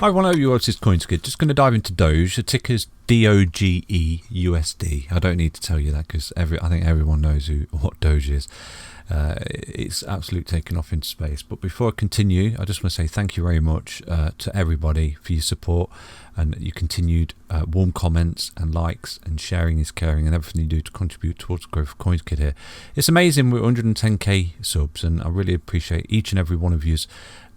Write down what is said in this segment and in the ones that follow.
Hi, one of you all, this is CoinsKid. Just going to dive into Doge. The ticker's Doge USD. I don't need to tell you that because I think everyone knows what Doge is. It's absolutely taken off into space. But before I continue, I just want to say thank you very much to everybody for your support and your continued warm comments and likes, and sharing is caring, and everything you do to contribute towards the growth of CoinsKid here. It's amazing. We're 110k subs, and I really appreciate each and every one of you's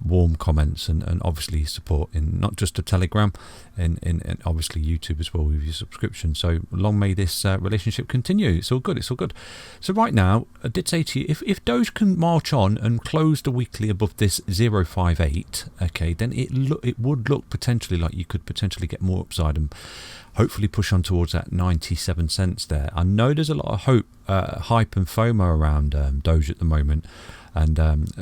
warm comments and obviously support in not just a Telegram, and obviously YouTube as well with your subscription. So long may this relationship continue. It's all good. So right now, I did say to you, if Doge can march on and close the weekly above this 0.58, okay, then it would look potentially like you could potentially get more upside and hopefully push on towards that 97 cents there. I know there's a lot of hype and FOMO around Doge at the moment. And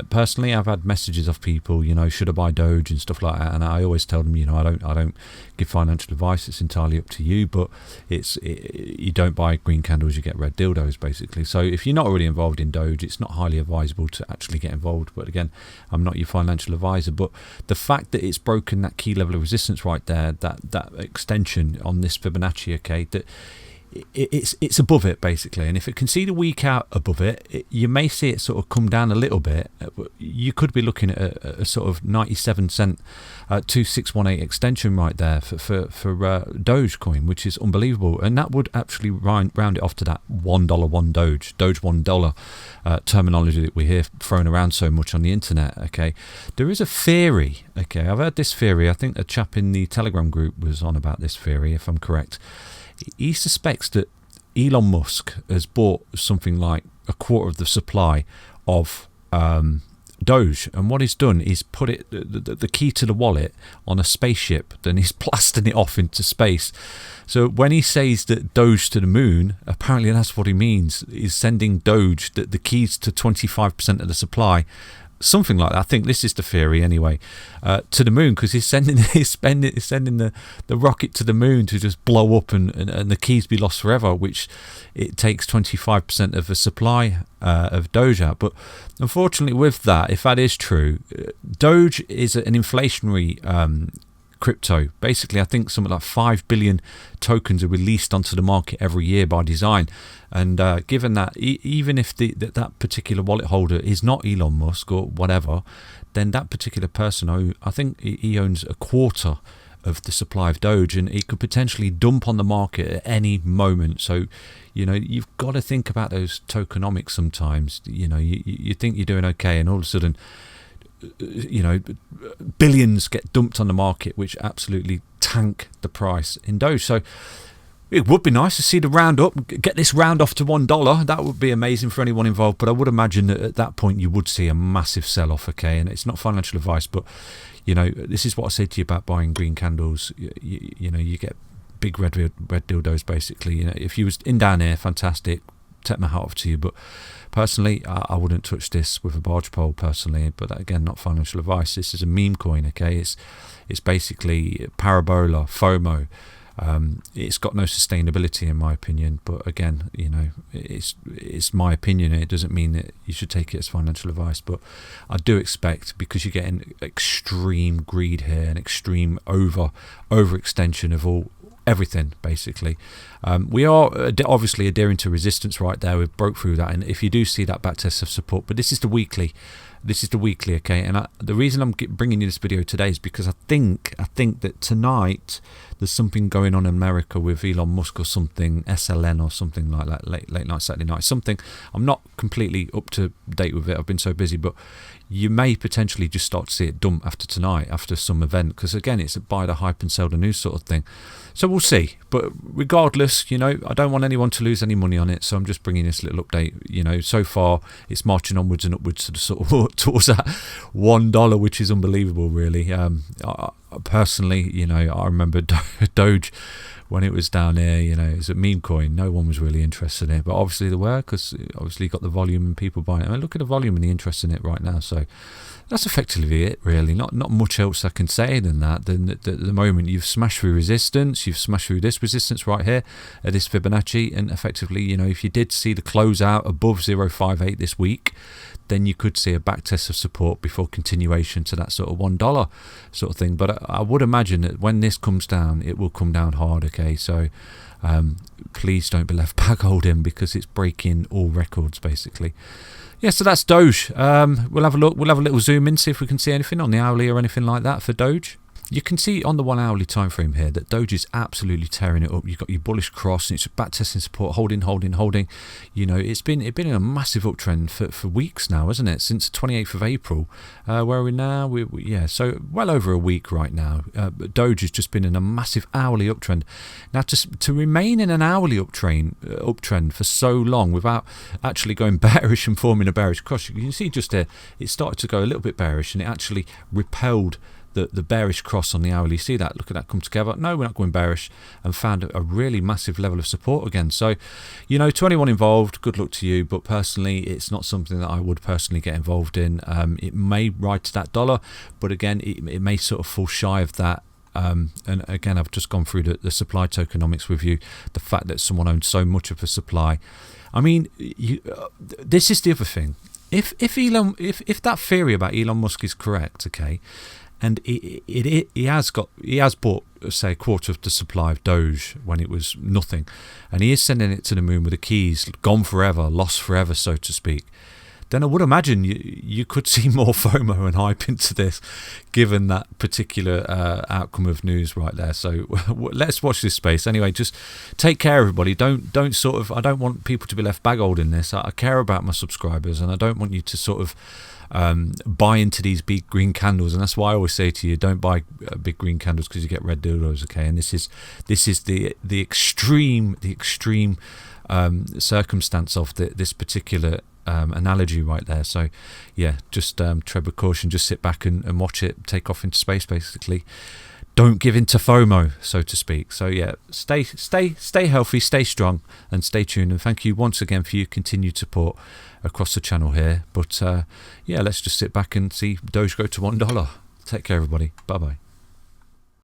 personally, I've had messages of people, should I buy Doge and stuff like that? And I always tell them, I don't give financial advice. It's entirely up to you. But you don't buy green candles, you get red dildos, basically. So if you're not already involved in Doge, it's not highly advisable to actually get involved. But again, I'm not your financial advisor. But the fact that it's broken that key level of resistance right there, that extension on this Fibonacci, okay, that it's above it basically, and if it can see the week out above it, you may see it sort of come down a little bit. You could be looking at a sort of 97 cent 2618 extension right there for Dogecoin, which is unbelievable, and that would actually round it off to that $1 one Doge $1 terminology that we hear thrown around so much on the internet. Okay, there is a theory. Okay, I've heard this theory. I think a chap in the Telegram group was on about this theory, if I'm correct. He suspects that Elon Musk has bought something like a quarter of the supply of Doge, and what he's done is put it the key to the wallet on a spaceship, then he's blasting it off into space. So when he says that Doge to the moon, apparently that's what he means. He's sending Doge the keys to 25% of the supply, something like that. I think this is the theory anyway, to the moon, because he's sending the rocket to the moon to just blow up and the keys be lost forever, which it takes 25% of the supply of Doge out. But unfortunately with that, if that is true, Doge is an inflationary crypto. Basically, I think something like 5 billion tokens are released onto the market every year by design. And given that, even if that particular wallet holder is not Elon Musk or whatever, then that particular person, I think he owns a quarter of the supply of Doge, and it could potentially dump on the market at any moment. So, you've got to think about those tokenomics sometimes. You think you're doing okay, and all of a sudden, billions get dumped on the market, which absolutely tank the price in Doge. So it would be nice to see the round up, get this round off to $1. That would be amazing for anyone involved. But I would imagine that at that point you would see a massive sell-off. Okay, and it's not financial advice, but this is what I said to you about buying green candles. You get big red dildos basically. If you was in down here, fantastic. Take my hat off to you, but personally I wouldn't touch this with a barge pole personally. But again, not financial advice. This is a meme coin. Okay, it's basically parabola FOMO. It's got no sustainability in my opinion, but again, it's my opinion. It doesn't mean that you should take it as financial advice, but I do expect, because you're getting extreme greed here and extreme overextension of everything basically. We are obviously adhering to resistance right there. We've broke through that, and if you do see that back test of support, but this is the weekly, okay. And the reason I'm bringing you this video today is because I think that tonight there's something going on in America with Elon Musk or something, SLN or something like that, late night Saturday night, something. I'm not completely up to date with it, I've been so busy, but you may potentially just start to see it dump after tonight, after some event, because again, it's a buy the hype and sell the news sort of thing. So we'll see. But regardless, I don't want anyone to lose any money on it, so I'm just bringing this little update. So far it's marching onwards and upwards to the sort of towards that $1, which is unbelievable, really. Personally, I remember Doge when it was down there. It was a meme coin. No one was really interested in it, but obviously they were, because obviously got the volume and people buying it. I mean, look at the volume and the interest in it right now. So that's effectively it, really. Not much else I can say than that. At the moment, you've smashed through resistance. You've smashed through this resistance right here at this Fibonacci, and effectively, you know, if you did see the closeout above 0.58 this week, then you could see a back test of support before continuation to that sort of $1 sort of thing. But I would imagine that when this comes down, it will come down hard. Okay, so please don't be left back holding, because it's breaking all records basically. Yeah, so that's Doge. We'll have a look. We'll have a little zoom in, see if we can see anything on the hourly or anything like that for Doge. You can see on the 1 hourly time frame here that Doge is absolutely tearing it up. You've got your bullish cross, and it's back testing support, holding. You know, it's been in a massive uptrend for weeks now, isn't it? Since the 28th of April. Where are we now? Yeah, so well over a week right now. Doge has just been in a massive hourly uptrend. Now, to remain in an hourly uptrend for so long without actually going bearish and forming a bearish cross, you can see just there, it started to go a little bit bearish, and it actually repelled the bearish cross on the hourly. See that? Look at that come together. No, we're not going bearish, and found a really massive level of support again. So, you know, to anyone involved, good luck to you. But personally, it's not something that I would personally get involved in. It may ride to that dollar, but again, it may sort of fall shy of that. And again, I've just gone through the supply tokenomics with you. The fact that someone owns so much of a supply. I mean, this is the other thing. If that theory about Elon Musk is correct, okay, and he has bought, say, a quarter of the supply of Doge when it was nothing, and he is sending it to the moon with the keys gone forever, lost forever, so to speak, then I would imagine you could see more FOMO and hype into this, given that particular outcome of news right there. So let's watch this space. Anyway, just take care, everybody. Don't sort of. I don't want people to be left bag holding this. I care about my subscribers, and I don't want you to sort of buy into these big green candles. And that's why I always say to you, don't buy big green candles, because you get red dildos. Okay, and this is the extreme circumstance of this particular analogy right there. So yeah, just tread with caution, just sit back and watch it take off into space basically. Don't give in to FOMO, so to speak. So yeah, stay healthy, stay strong, and stay tuned. And thank you once again for your continued support across the channel here. But yeah, let's just sit back and see Doge go to $1. Take care, everybody. Bye bye.